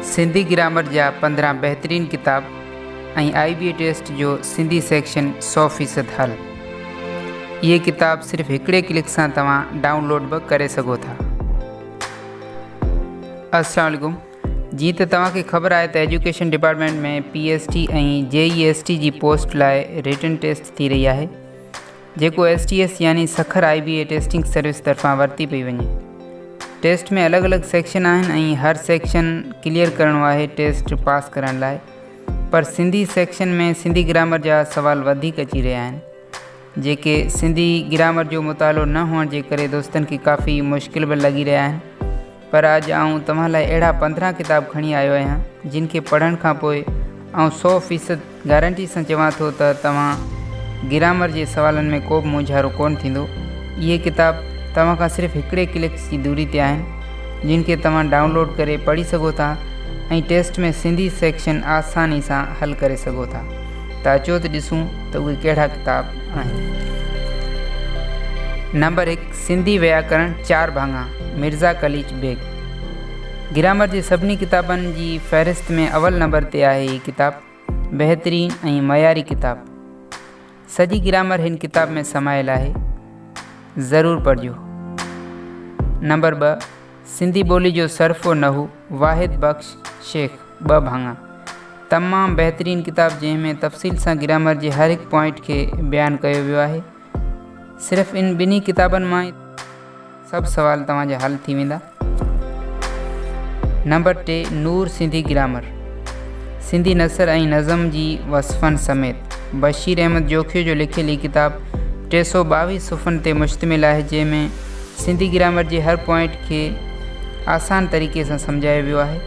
Sindhi grammar जा 15 बेहतरीन किताब ऐं IBA टेस्ट जो सिंधी सेक्शन 100% हल। ये किताब सिर्फ हिकिड़े क्लिक सां तव्हां डाउनलोड भी करे सघो था। अस्सलाम वालेकुम। जी तो तव्हांखे ख़बर आहे त एजुकेशन डिपार्टमेंट में PST ऐं JEST जी पोस्ट लाइ रिटन टेस्ट थी रही है, जेको STS यानी सखर IBA टेस्टिंग सर्विस तरफां वरती पई वञे। टेस्ट में अलग अलग सेक्शन आहिनि ऐं हर सेक्शन क्लियर करणो आहे टेस्ट पास करण लाइ, पर सिंधी सेक्शन में सिंधी ग्रामर जा सवाल वधीक अची रहिया आहिनि, जेके सिंधी ग्रामर जो मुतालो न हुअण जे करे दोस्तनि खे काफ़ी मुश्किल भी लॻी रहिया आहिनि। पर अॼु आऊं तव्हां लाइ अहिड़ा 15 किताब खणी आयो आहियां जिन खे पढ़ण खां पोइ आऊं 100% गारंटी सां चवां थो त तव्हां ग्रामर जे सवालनि में को बि मुंझारो कोन थींदो। इहे किताब तव्हां खां सिर्फ़ु हिकिड़े क्लिक जी दूरी ते आहिनि, जिन खे तव्हां डाउनलोड करे पढ़ी सघो था ऐं टेस्ट में सिंधी सेक्शन आसानी सां हल करे सघो था। त अचो त ॾिसूं त उहे कहिड़ा किताब आहिनि। नंबर 1, सिंधी व्याकरण 4 भाङा, मिर्ज़ा कलीच बेग। ग्रामर जी सभिनी किताबनि जी फ़हरिस्त में अवल नंबर ते आहे हीअ किताब। बहितरीन ऐं मयारी किताब। सॼी ग्रामर हिन किताब में समायल आहे, ज़रूर पढ़िजो। नंबर 2, सिंधी ॿोली जो सर्फ़ो नहू, वाहिद बख्श शेख 2 भाङा। तमामु बहितरीन किताब जंहिंमें तफ़सील सां ग्रामर जे हर हिकु पॉइंट खे बयानु कयो वियो आहे। सिर्फ़ु इन ॿिन्ही किताबनि मां सभु सवाल तव्हांजा हल थी वेंदा। नंबर 3, नूर सिंधी ग्रामर। सिंधी नसर ऐं नज़म जी वसफ़नि समेत बशीर अहमद जोखियो जो लिखियल ही किताब 322 सुफ़नि ते मुश्तमिल आहे, जंहिंमें सिंधी ग्रामर जे हर पॉइंट खे आसान तरीक़े सां सम्झायो वियो आहे।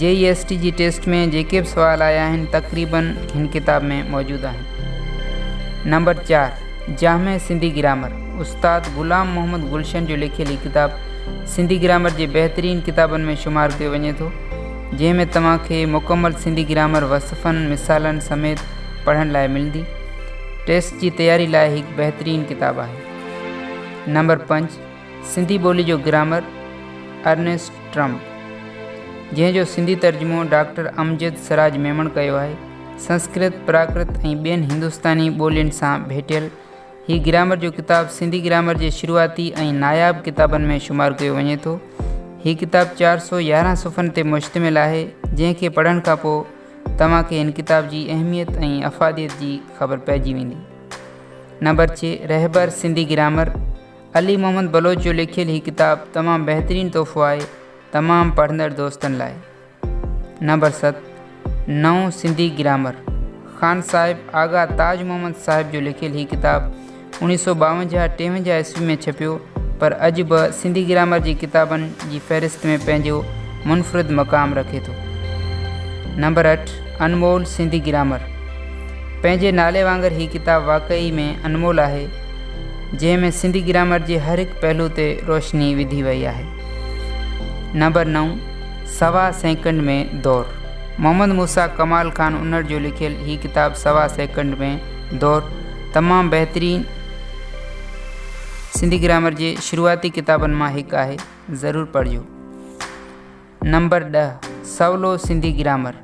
JEST जी टेस्ट में जेके बि सवाल आया आहिनि तक़रीबन हिन किताब में मौजूदु आहिनि। नंबर 4, जामे सिंधी ग्रामर। उस्ताद ग़ुलाम मोहम्मद गुलशन जो लिखियल ही किताब सिंधी ग्रामर जे बहितरीन किताबनि में शुमार कयो वञे थो, जंहिंमें तव्हांखे मुकमल सिंधी ग्रामर वसफ़नि मिसालनि समेत पढ़ण लाइ मिलंदी। टेस्ट की तैयारी लाइ हिकु बहितरीन किताब आहे। नंबर 5, सिंधी ॿोली जो ग्रामर, अर्नेस्ट ट्रम्प, जंहिंजो सिंधी तर्जुमो डॉक्टर अमजद सराज मेमण कयो आहे। संस्कृत, प्राकृत ऐं ॿियनि हिंदुस्तानी ॿोलियुनि सां भेटियल ही ग्रामर जो किताब सिंधी ग्रामर जे शुरूआती ऐं नायाब किताबनि में शुमार कयो वञे थो। हीअ किताब 411 सुफ़नि ते मुश्तमिल आहे, जंहिंखे पढ़ण खां पोइ तव्हांखे हिन किताब जी अहमियत ऐं अफ़ादियत जी ख़बर पइजी वेंदी। Number 6, Rahbar Sindhi grammar. अली मोहम्मद बलोच जो लिखियल ही किताब तमामु बहितरीन तोहफ़ो आहे तमामु पढ़ंदड़ दोस्तनि लाइ। नंबर 7, नओं सिंधी ग्रामर। ख़ान साहिब आगा ताज मोहम्मद साहिब जो लिखियल ही किताब 1952-53 ईस्वी में छपियो, पर अॼु बि सिंधी ग्रामर जी किताबनि जी फ़हरिस्त में पंहिंजो मुनफ़रिद मक़ाम रखे थो। नंबर 8, अनमोल सिंधी ग्रामर। पंहिंजे नाले वांगुरु ही किताब वाकई में अनमोल आहे, जंहिंमें सिंधी ग्रामर जे हर हिकु पहलू ते रोशनी विधी वई आहे। नंबर 9, सवा सेकंड में दौर। मोहम्मद मूसा कमाल ख़ान उन्हर जो लिखियल ही किताब सवा सेकंड में दौर तमामु बहितरीन सिंधी ग्रामर जे शुरूआती किताबनि मां हिकु आहे, ज़रूर पढ़िजो। नंबर 10, सवलो सिंधी ग्रामर।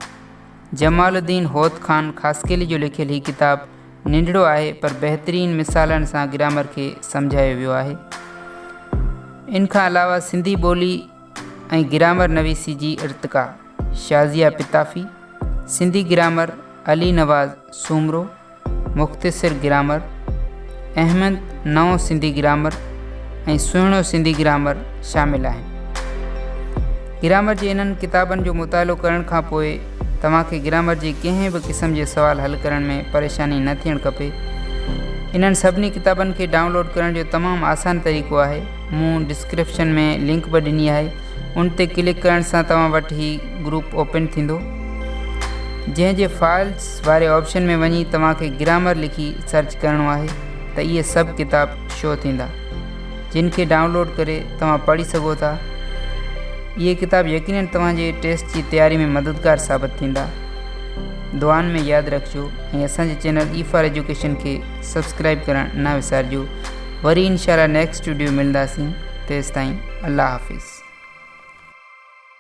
जमालुद्दीन होद ख़ान ख़ासकेली जो लिखियल ही किताब नंढड़ो आहे, पर बहितरीन मिसालनि सां ग्रामर खे सम्झायो वियो आहे। इन खां अलावा सिंधी ॿोली ऐं ग्रामर नवीसी जी इर्तिक़ा, शाज़िया पिताफ़ी। सिंधी ग्रामर, अली नवाज़ सूमरो। मुख़्तसिर ग्रामर, अहमद नओं सिंधी ग्रामर ऐं सुहिणो सिंधी ग्रामर शामिल आहिनि। ग्रामर जे इन्हनि किताबनि जो मुतालो करण खां पोइ तव्हांखे ग्रामर जे कंहिं बि क़िस्म जे सवाल हल करण में परेशानी न थियणु खपे। इन्हनि सभिनी किताबनि खे डाउनलोड करण जो तमामु आसान तरीक़ो आहे। मूं डिस्क्रिप्शन में लिंक बि ॾिनी आहे, उन ते क्लिक करण सां तव्हां वटि ही ग्रुप ओपन थींदो, जंहिंजे फाइल्स वारे ऑप्शन में वञी तव्हांखे ग्रामर लिखी सर्च करिणो आहे त इहे सभु किताब शो थींदा, जिन खे डाउनलोड करे तव्हां पढ़ी सघो था। इहे किताब यकीनन तव्हांजे टेस्ट जी तैयारी में मददगार साबित थींदा। दुआनि में यादि रखिजो ऐं असांजे चैनल E4 एजुकेशन खे सब्सक्राइब करणु न विसारिजो। वरी इंशाअल्लाह नेक्स्ट वीडियो मिलंदासीं। तेसिताईं अल्लाह हाफ़िज़।